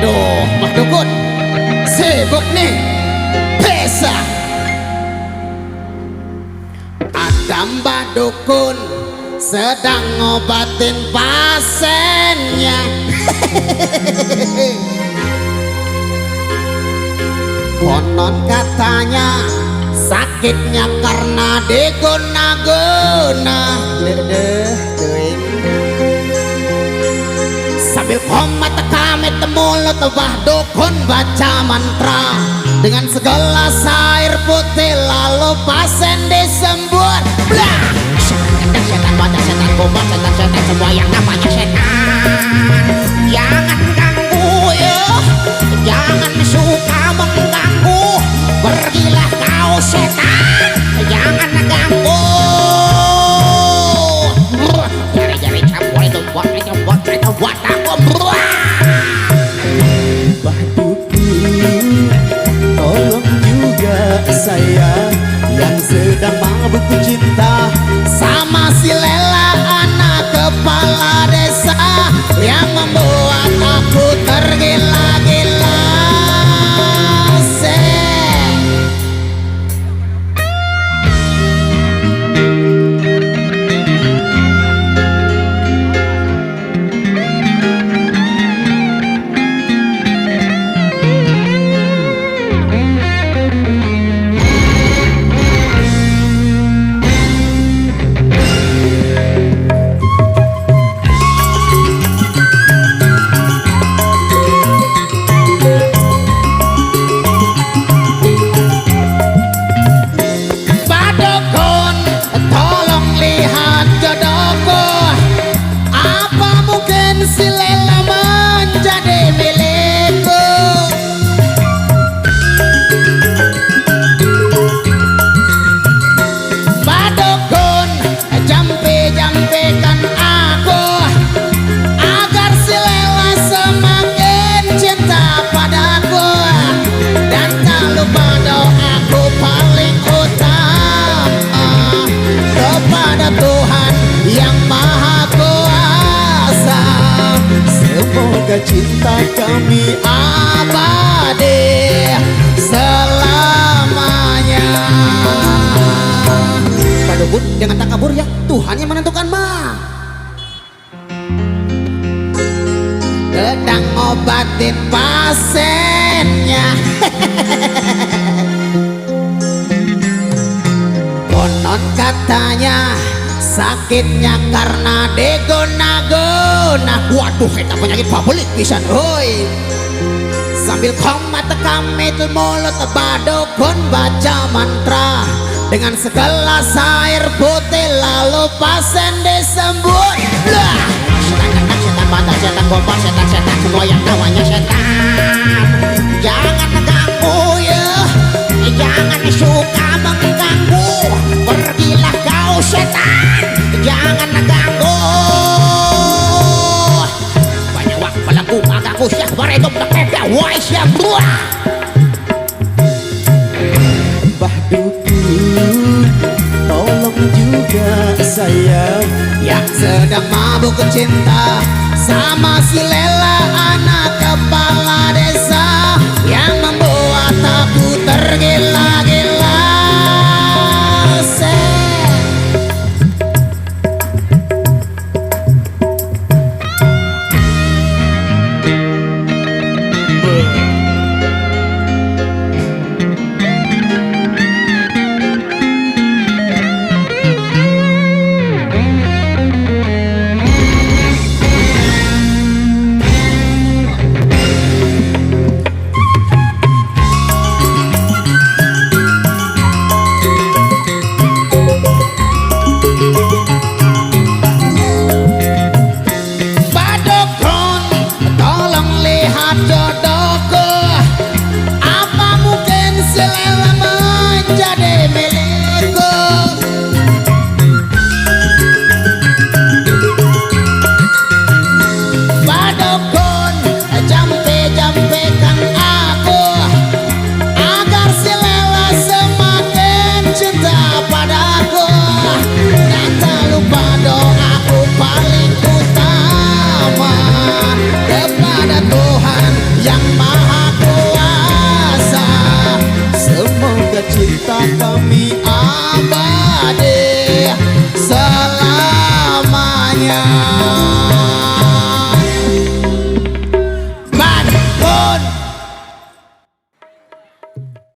Waduh, Mbah Dukun sibuk nih. Bisa ada Mbah Dukun sedang ngobatin pasiennya. Konon katanya sakitnya karena diguna-guna. Sambil komat kami mulut Mbah Dukun baca mantra dengan segelas air putih, lalu pasien disembuh. Blah! Setan badan, setan gombal, setan semua yang namanya setan. Jangan ganggu ya, jangan suka mengganggu. Pergilah kau setan, jangan ganggu. Jari-jari campur itu buat aku. Mbah Dukun, tolong juga saya yang sedang mabuk cinta sama si Lela, anak kepala desa yang membuat aku tergila-gila. Si Lela menjadi milikku. Mbah Dukun jampi-jampikan aku agar si Lela semakin cinta padaku, dan tak lupa doaku paling utama kepada Tuhan yang Maha Kuasa. Semoga cinta kami abadi selamanya. Pak Dukun, jangan tak kabur ya, Tuhan yang menentukan mah. Sedang ngobatin pasiennya. Konon katanya sakitnya karena diguna-guna. Waduh, kita penyakit pabelik pisan hoi. Sambil komat kami mulut Mbah Dukun baca mantra dengan segelas air putih, lalu pasien disembuh. Blah! Setan badan, setan gombal, setan semua yang namanya setan. Jangan ganggu ya, jangan suka mengganggu. Pergilah kau setan, jangan ganggu. Banyak waktu pelaku agakku siap beredom dekeda wai siap buah. Mbah Dukun, tolong juga saya yang sedang mabuk cinta sama si Lela, anak kepala desa yang membuat aku tergila-gila. yang maha kuasa. Semoga cinta kami